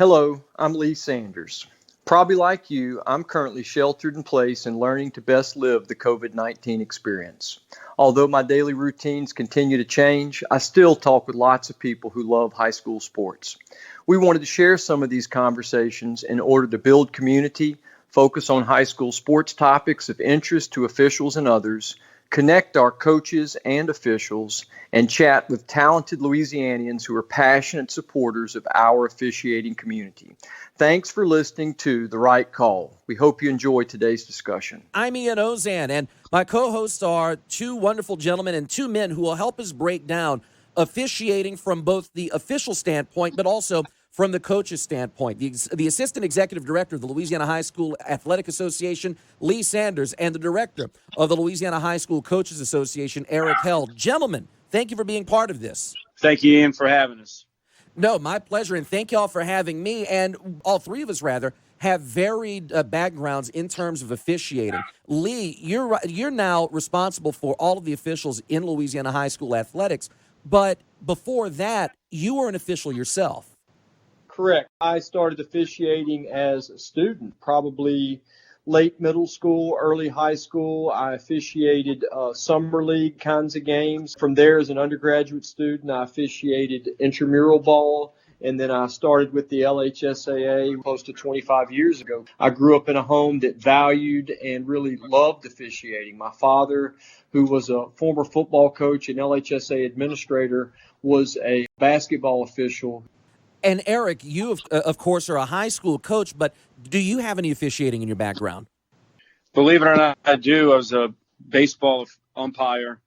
Hello, I'm Lee Sanders. Probably like you, I'm currently sheltered in place and learning to best live the COVID-19 experience. Although my daily routines continue to change, I still talk with lots of people who love high school sports. We wanted to share some of these conversations in order to build community, focus on high school sports topics of interest to officials and others, connect our coaches and officials, and chat with talented Louisianians who are passionate supporters of our officiating community. Thanks for listening to The Right Call. We hope you enjoy today's discussion. I'm Ian Ozan, and my co-hosts are two wonderful gentlemen and two men who will help us break down officiating from both the official standpoint, but also from the coach's standpoint. The Assistant Executive Director of the Louisiana High School Athletic Association, Lee Sanders, and the Director of the Louisiana High School Coaches Association, Eric Held. Gentlemen, thank you for being part of this. Thank you, Ian, for having us. No, my pleasure, and thank you all for having me, and all three of us, rather, have varied backgrounds in terms of officiating. Lee, you're now responsible for all of the officials in Louisiana high school athletics, but before that, you were an official yourself. Correct. I started officiating as a student, probably late middle school, early high school. I officiated summer league kinds of games. From there, as an undergraduate student, I officiated intramural ball. And then I started with the LHSAA close to 25 years ago. I grew up in a home that valued and really loved officiating. My father, who was a former football coach and LHSAA administrator, was a basketball official. And Eric, you, of course, are a high school coach, but do you have any officiating in your background? Believe it or not, I do. I was a baseball umpire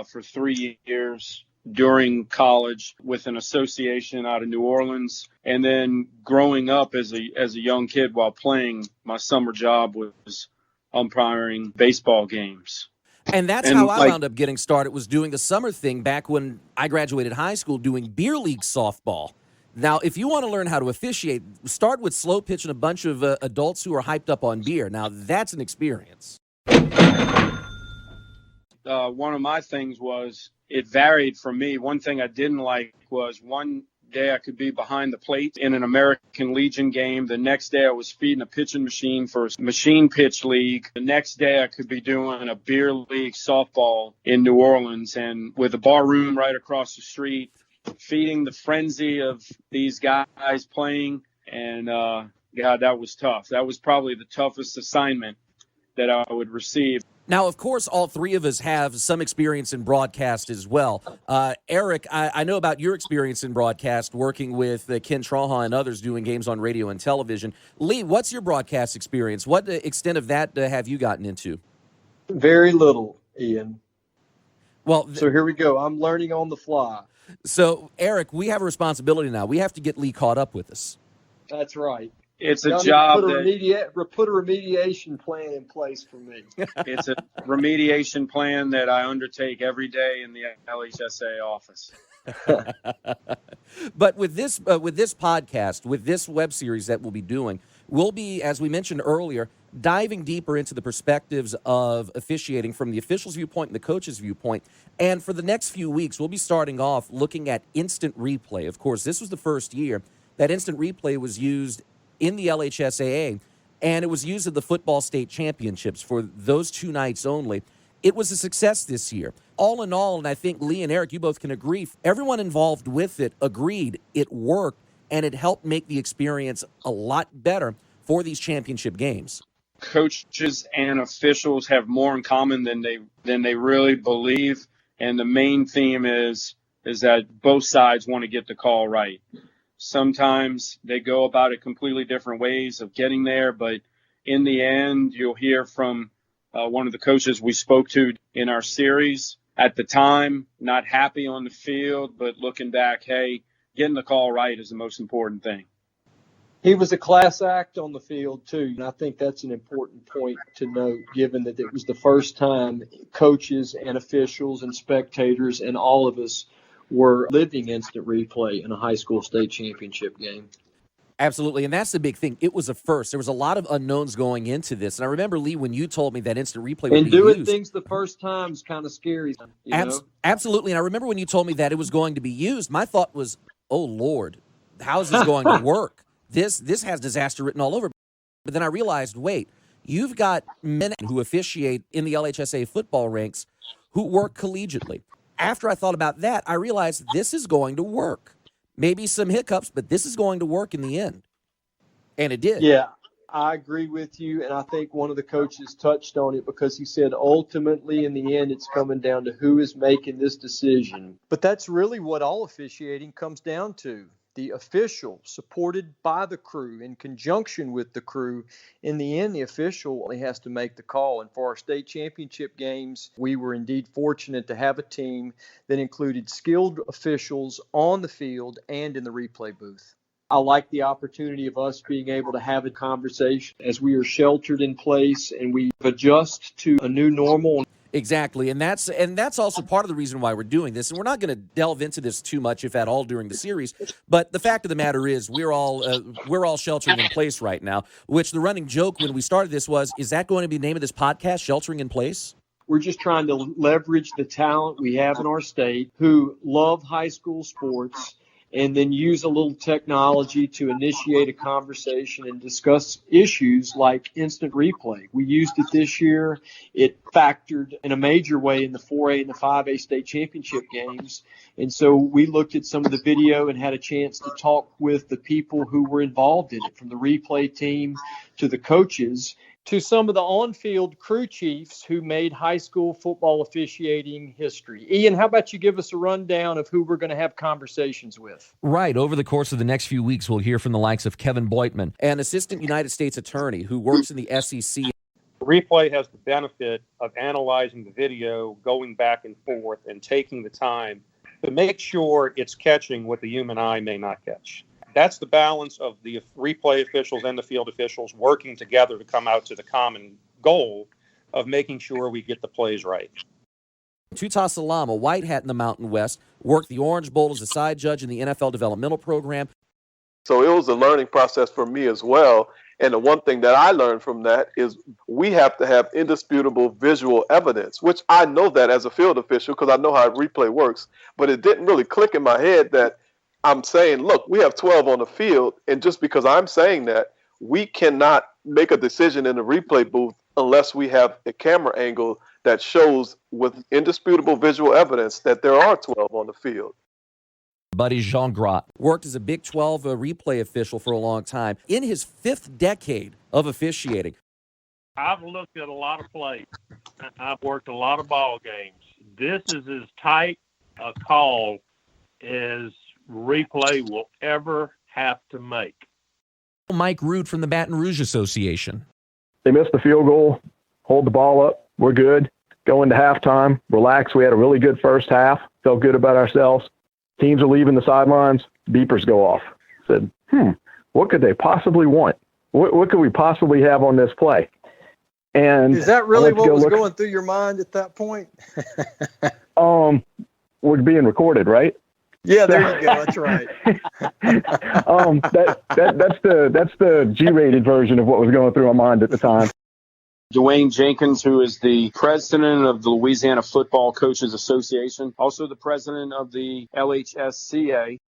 for 3 years during college with an association out of New Orleans. And then growing up as a young kid while playing, my summer job was umpiring baseball games. And that's how I wound up getting started, was doing the summer thing back when I graduated high school, doing beer league softball. Now, if you want to learn how to officiate, start with slow pitch and a bunch of adults who are hyped up on beer. Now, that's an experience. One of my things was it varied for me. One thing I didn't like was one day I could be behind the plate in an American Legion game. The next day I was feeding a pitching machine for a machine pitch league. The next day I could be doing a beer league softball in New Orleans, and with a bar room right across the street, feeding the frenzy of these guys playing. And God, that was tough. That was probably the toughest assignment that I would receive. Now, of course, all three of us have some experience in broadcast as well. Eric, I know about your experience in broadcast, working with Ken Traha and others doing games on radio and television. Lee, what's your broadcast experience? What extent of that have you gotten into? Very little, Ian. Well, so here we go. I'm learning on the fly. So, Eric, we have a responsibility now. We have to get Lee caught up with us. That's right. It's a job put a remediation plan in place for me. It's a remediation plan that I undertake every day in the LHSAA office. But with this podcast, with this web series that we'll be doing, we'll be, as we mentioned earlier, diving deeper into the perspectives of officiating from the official's viewpoint and the coach's viewpoint. And for the next few weeks, we'll be starting off looking at instant replay. Of course, this was the first year that instant replay was used in the LHSAA, and it was used at the football state championships for those 2 nights only. It was a success this year. All in all, and I think Lee and Eric, you both can agree, everyone involved with it agreed it worked, and it helped make the experience a lot better for these championship games. Coaches and officials have more in common than they really believe, and the main theme is that both sides want to get the call right. Sometimes they go about it completely different ways of getting there, but in the end, you'll hear from one of the coaches we spoke to in our series. At the time, not happy on the field, but looking back, hey, getting the call right is the most important thing. He was a class act on the field, too, and I think that's an important point to note, given that it was the first time coaches and officials and spectators and all of us were living instant replay in a high school state championship game. Absolutely, and that's the big thing. It was a first. There was a lot of unknowns going into this. And I remember, Lee, when you told me that instant replay would be used. And doing things the first time is kind of scary. Absolutely, and I remember when you told me that it was going to be used, my thought was, oh, Lord, how is this going to work? This has disaster written all over. But then I realized, wait, you've got men who officiate in the LHSAA football ranks who work collegiately. After I thought about that, I realized this is going to work. Maybe some hiccups, but this is going to work in the end. And it did. Yeah, I agree with you. And I think one of the coaches touched on it because he said ultimately in the end it's coming down to who is making this decision. But that's really what all officiating comes down to. The official supported by the crew in conjunction with the crew. In the end, the official only has to make the call. And for our state championship games, we were indeed fortunate to have a team that included skilled officials on the field and in the replay booth. I like the opportunity of us being able to have a conversation as we are sheltered in place and we adjust to a new normal. Exactly, and that's also part of the reason why we're doing this. And we're not going to delve into this too much, if at all, during the series. But the fact of the matter is, we're all sheltering in place right now. Which the running joke when we started this was, is that going to be the name of this podcast, Sheltering in Place? We're just trying to leverage the talent we have in our state who love high school sports, and then use a little technology to initiate a conversation and discuss issues like instant replay. We used it this year. It factored in a major way in the 4A and the 5A state championship games. And so we looked at some of the video and had a chance to talk with the people who were involved in it, from the replay team to the coaches, to some of the on-field crew chiefs who made high school football officiating history. Ian, how about you give us a rundown of who we're going to have conversations with? Right. Over the course of the next few weeks, we'll hear from the likes of Kevin Boitman, an assistant United States attorney who works in the SEC. Replay has the benefit of analyzing the video, going back and forth, and taking the time to make sure it's catching what the human eye may not catch. That's the balance of the replay officials and the field officials working together to come out to the common goal of making sure we get the plays right. Tuta Salam, a white hat in the Mountain West, worked the Orange Bowl as a side judge in the NFL developmental program. So it was a learning process for me as well. And the one thing that I learned from that is we have to have indisputable visual evidence, which I know that as a field official because I know how replay works. But it didn't really click in my head that I'm saying, look, we have 12 on the field. And just because I'm saying that, we cannot make a decision in the replay booth unless we have a camera angle that shows with indisputable visual evidence that there are 12 on the field. Buddy Jean Gras worked as a Big 12 replay official for a long time. In his fifth decade of officiating, I've looked at a lot of plays. I've worked a lot of ball games. This is as tight a call as replay will ever have to make. Mike Root from the Baton Rouge Association. They missed the field goal, hold the ball up, we're good. Go into halftime, relax. We had a really good first half, felt good about ourselves. Teams are leaving the sidelines, beepers go off. Said, what could they possibly want? What could we possibly have on this play? And is that really what was going through your mind at that point? We're being recorded, right? Yeah, there you go. That's right. That's the G-rated version of what was going through my mind at the time. Dwayne Jenkins, who is the president of the Louisiana Football Coaches Association, also the president of the LHSAA.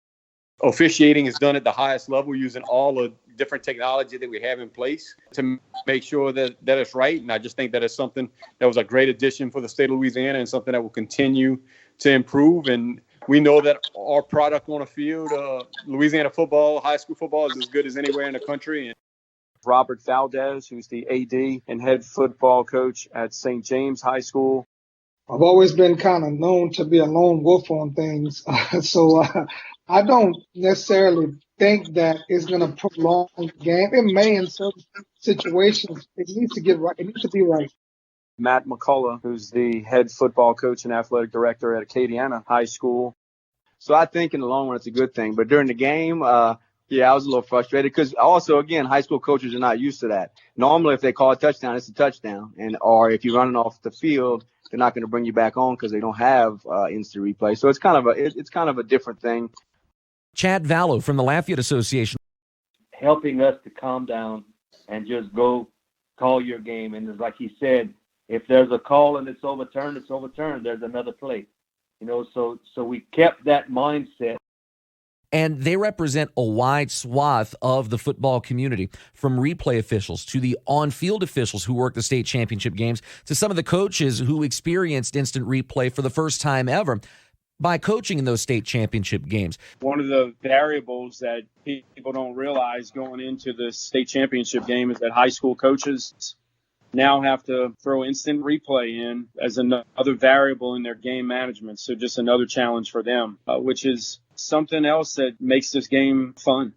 Officiating is done at the highest level using all the different technology that we have in place to make sure that it's right. And I just think that it's something that was a great addition for the state of Louisiana and something that will continue to improve. And we know that our product on the field, Louisiana football, high school football, is as good as anywhere in the country. And Robert Valdez, who's the AD and head football coach at St. James High School. I've always been kind of known to be a lone wolf on things. So I don't necessarily think that it's going to prolong the game. It may in certain situations. It needs to get right. It needs to be right. Matt McCullough, who's the head football coach and athletic director at Acadiana High School. So I think in the long run, it's a good thing. But during the game, yeah, I was a little frustrated because also, again, high school coaches are not used to that. Normally, if they call a touchdown, it's a touchdown. Or if you're running off the field, they're not going to bring you back on because they don't have instant replay. So it's kind of a different thing. Chad Vallow from the Lafayette Association. Helping us to calm down and just go call your game. And it's like he said, if there's a call and it's overturned, it's overturned. There's another play. So we kept that mindset. And they represent a wide swath of the football community, from replay officials to the on-field officials who work the state championship games to some of the coaches who experienced instant replay for the first time ever by coaching in those state championship games. One of the variables that people don't realize going into the state championship game is that high school coaches now have to throw instant replay in as another variable in their game management. So just another challenge for them, which is something else that makes this game fun.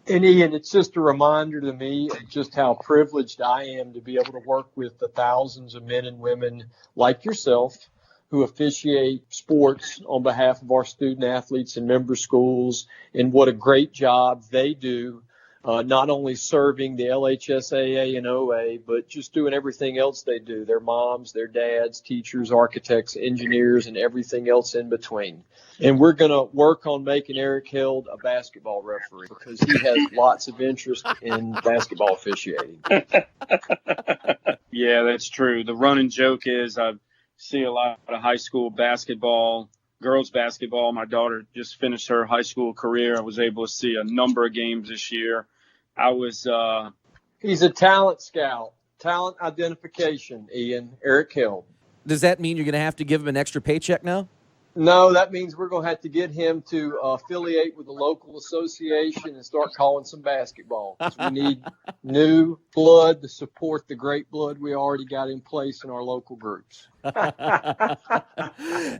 And Ian, it's just a reminder to me of just how privileged I am to be able to work with the thousands of men and women like yourself who officiate sports on behalf of our student athletes and member schools, and what a great job they do, not only serving the LHSAA and OA, but just doing everything else they do, their moms, their dads, teachers, architects, engineers, and everything else in between. And we're going to work on making Eric Held a basketball referee because he has lots of interest in basketball officiating. Yeah, that's true. The running joke is I see a lot of high school basketball, girls basketball. My daughter just finished her high school career. I was able to see a number of games this year. He's a talent scout, talent identification, Ian, Eric Held. Does that mean you're going to have to give him an extra paycheck now? No, that means we're going to have to get him to affiliate with the local association and start calling some basketball. 'Cause we need new blood to support the great blood we already got in place in our local groups. And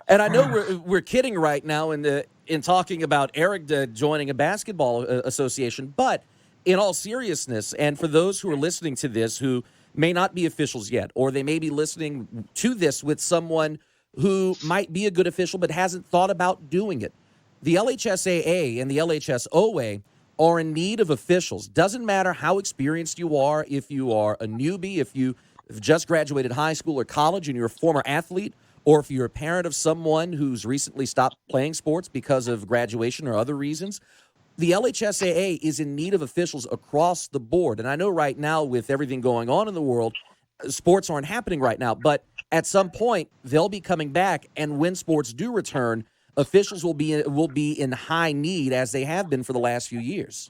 I know we're kidding right now in talking about Eric joining a basketball association, but in all seriousness, and for those who are listening to this who may not be officials yet, or they may be listening to this with someone who might be a good official but hasn't thought about doing it. The LHSAA and the LHSOA are in need of officials. Doesn't matter how experienced you are, if you are a newbie, if you have just graduated high school or college and you're a former athlete, or if you're a parent of someone who's recently stopped playing sports because of graduation or other reasons. The LHSAA is in need of officials across the board. And I know right now with everything going on in the world, sports aren't happening right now, but at some point they'll be coming back, and when sports do return, officials will be in high need, as they have been for the last few years.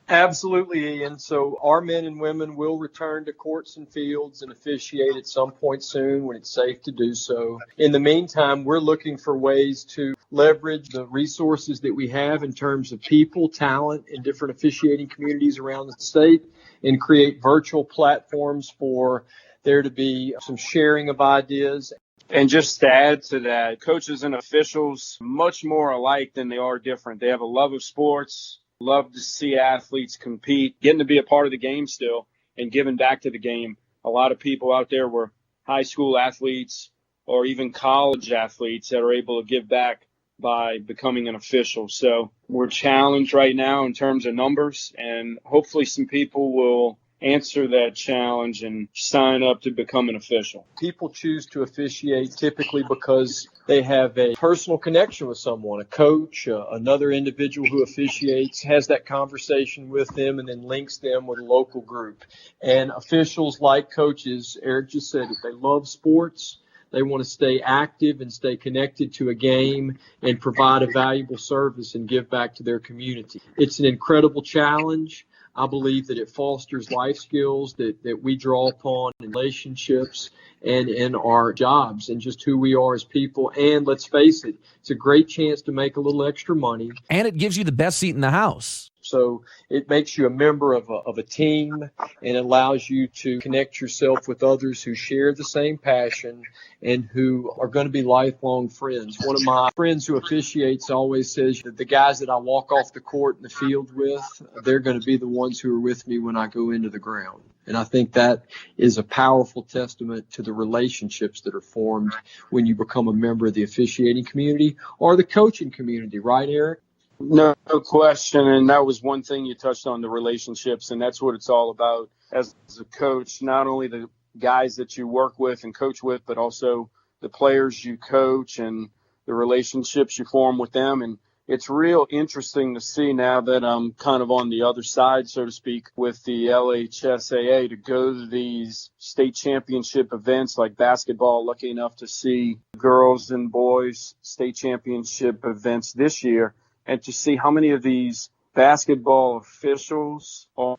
Absolutely, Ian. So our men and women will return to courts and fields and officiate at some point soon when it's safe to do so. In the meantime, we're looking for ways to leverage the resources that we have in terms of people, talent, in different officiating communities around the state, and create virtual platforms for there to be some sharing of ideas. And just to add to that, coaches and officials much more alike than they are different. They have a love of sports, love to see athletes compete, getting to be a part of the game still, and giving back to the game. A lot of people out there were high school athletes or even college athletes that are able to give back by becoming an official. So we're challenged right now in terms of numbers, and hopefully some people will answer that challenge and sign up to become an official. People choose to officiate typically because they have a personal connection with someone, a coach, another individual who officiates, has that conversation with them, and then links them with a local group. And officials, like coaches, Eric just said, if they love sports, they want to stay active and stay connected to a game and provide a valuable service and give back to their community. It's an incredible challenge. I believe that it fosters life skills that we draw upon in relationships and in our jobs and just who we are as people. And let's face it, it's a great chance to make a little extra money. And it gives you the best seat in the house. So it makes you a member of a team and allows you to connect yourself with others who share the same passion and who are going to be lifelong friends. One of my friends who officiates always says that the guys that I walk off the court in the field with, they're going to be the ones who are with me when I go into the ground. And I think that is a powerful testament to the relationships that are formed when you become a member of the officiating community or the coaching community. Right, Eric? No question. And that was one thing you touched on, the relationships. And that's what it's all about as a coach, not only the guys that you work with and coach with, but also the players you coach and the relationships you form with them. And it's real interesting to see now that I'm kind of on the other side, so to speak, with the LHSAA, to go to these state championship events like basketball. Lucky enough to see girls and boys state championship events this year. and to see how many of these basketball officials are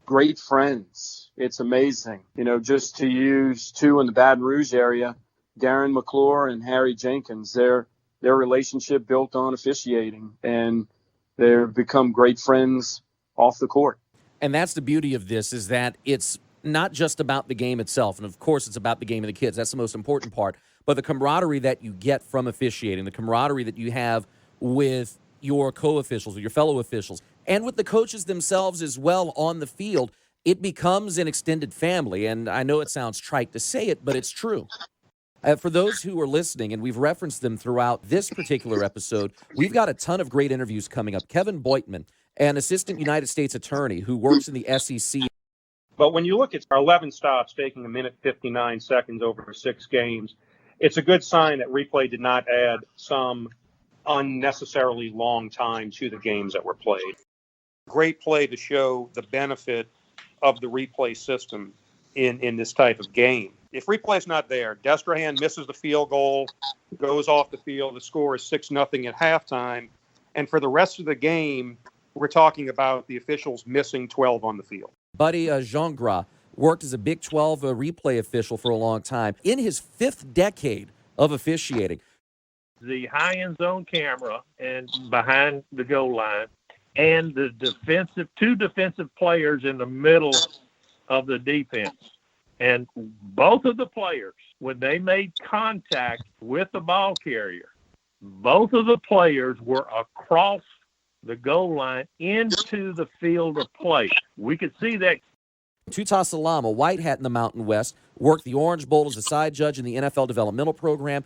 great friends. It's amazing. Just to use two in the Baton Rouge area, Darren McClure and Harry Jenkins, their relationship built on officiating, and they've become great friends off the court. And that's the beauty of this, is that it's not just about the game itself. And, of course, it's about the game of the kids. That's the most important part. But the camaraderie that you get from officiating, the camaraderie that you have with your co-officials, with your fellow officials, and with the coaches themselves as well on the field, it becomes an extended family. And I know it sounds trite to say it, but it's true. For those who are listening, and we've referenced them throughout this particular episode, we've got a ton of great interviews coming up. Kevin Boitman, an assistant United States attorney who works in the SEC. But when you look at our 11 stops taking 1:59 over 6 games, it's a good sign that replay did not add some unnecessarily long time to the games that were played. Great play to show the benefit of the replay system in this type of game. If replay's not there, Destrehan misses the field goal, goes off the field, the score is 6-0 at halftime, and for the rest of the game, we're talking about the officials missing 12 on the field. Buddy Gingras worked as a Big 12 replay official for a long time. In his 5th decade of officiating, the high end zone camera and behind the goal line, and the two defensive players in the middle of the defense. And both of the players, when they made contact with the ball carrier, both of the players were across the goal line into the field of play. We could see that. Tuta Salam, a white hat in the Mountain West, worked the Orange Bowl as a side judge in the NFL developmental program.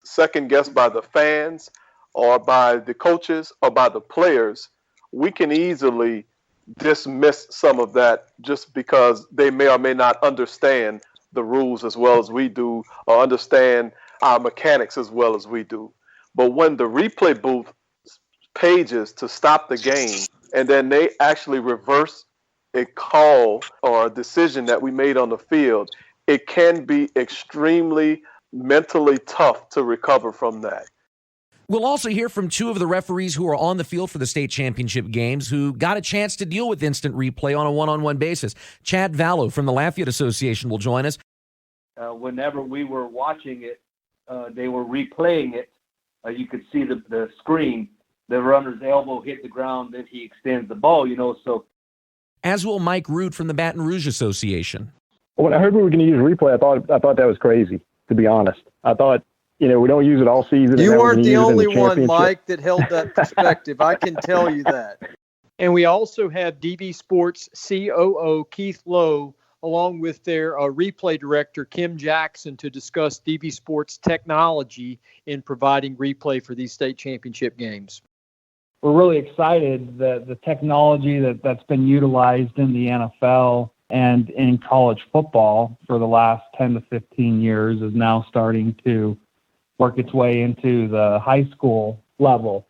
Second guessed by the fans or by the coaches or by the players, we can easily dismiss some of that just because they may or may not understand the rules as well as we do, or understand our mechanics as well as we do. But when the replay booth pages to stop the game, and then they actually reverse a call or a decision that we made on the field, it can be extremely mentally tough to recover from that. We'll also hear from 2 of the referees who are on the field for the state championship games who got a chance to deal with instant replay on a one-on-one basis. Chad Vallow from the Lafayette Association will join us. Whenever we were watching it, they were replaying it. You could see the screen. The runner's elbow hit the ground, then he extends the ball, so. As will Mike Root from the Baton Rouge Association. When I heard we were going to use replay, I thought that was crazy, to be honest. I thought, we don't use it all season. You weren't the only one, Mike, that held that perspective. I can tell you that. And we also have DB Sports COO Keith Lowe, along with their replay director, Kim Jackson, to discuss DB Sports technology in providing replay for these state championship games. We're really excited that the technology that's been utilized in the NFL and in college football for the last 10 to 15 years is now starting to work its way into the high school level.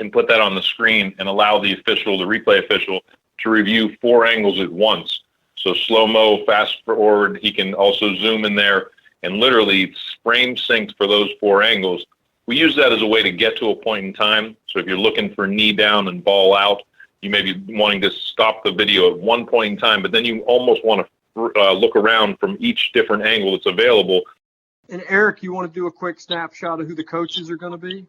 And put that on the screen and allow the replay official, to review 4 angles at once. So slow-mo, fast forward, he can also zoom in there and literally frame synced for those 4 angles. We use that as a way to get to a point in time. So if you're looking for knee down and ball out, you may be wanting to stop the video at one point in time, but then you almost want to look around from each different angle that's available. And Eric, you want to do a quick snapshot of who the coaches are going to be?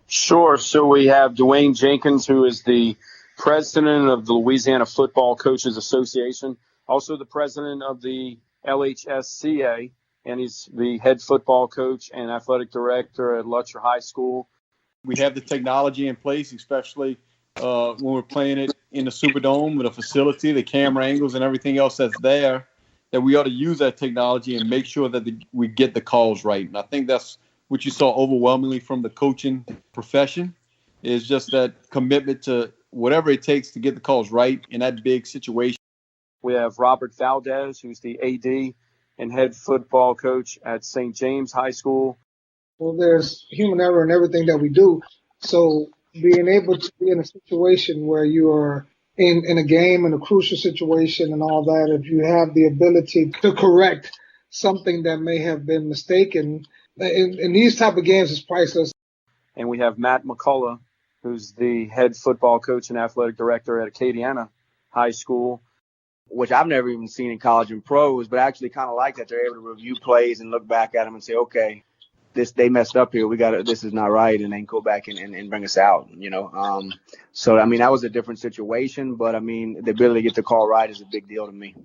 Sure. So we have Dwayne Jenkins, who is the president of the Louisiana Football Coaches Association, also the president of the LHSAA, and he's the head football coach and athletic director at Lutcher High School. We have the technology in place, especially when we're playing it in the Superdome with a facility, the camera angles and everything else that's there, that we ought to use that technology and make sure that we get the calls right. And I think that's what you saw overwhelmingly from the coaching profession, is just that commitment to whatever it takes to get the calls right in that big situation. We have Robert Valdez, who's the AD and head football coach at St. James High School. Well, there's human error in everything that we do. So being able to be in a situation where you are in a game, in a crucial situation and all that, if you have the ability to correct something that may have been mistaken, in these type of games, is priceless. And we have Matt McCullough, who's the head football coach and athletic director at Acadiana High School. Which I've never even seen in college and pros, but I actually kind of like that they're able to review plays and look back at them and say, okay, they messed up here. This is not right, and then go back and bring us out. So I mean that was a different situation, but I mean the ability to get the call right is a big deal to me.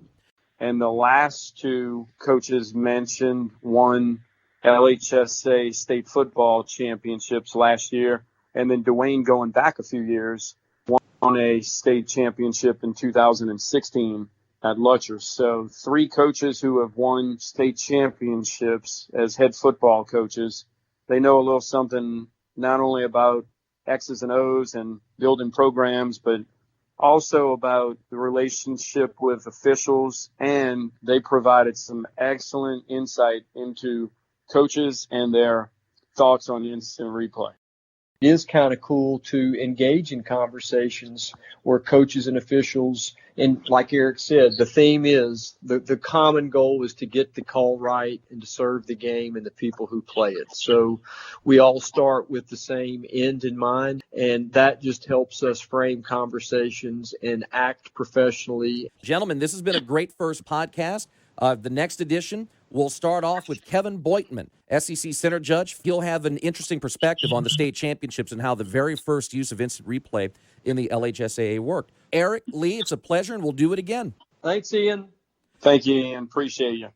And the last two coaches mentioned won LHSAA state football championships last year, and then Dwayne, going back a few years, won a state championship in 2016 at Lutcher. So 3 coaches who have won state championships as head football coaches. They know a little something not only about X's and O's and building programs, but also about the relationship with officials, and they provided some excellent insight into coaches and their thoughts on instant replay. It is kind of cool to engage in conversations where coaches and officials, and like Eric said, the theme is the common goal is to get the call right and to serve the game and the people who play it. So we all start with the same end in mind, and that just helps us frame conversations and act professionally. Gentlemen, this has been a great first podcast. The next edition, we'll start off with Kevin Boitman, SEC Center Judge. He'll have an interesting perspective on the state championships and how the very first use of instant replay in the LHSAA worked. Eric, Lee, it's a pleasure, and we'll do it again. Thanks, Ian. Thank you, Ian. Appreciate you.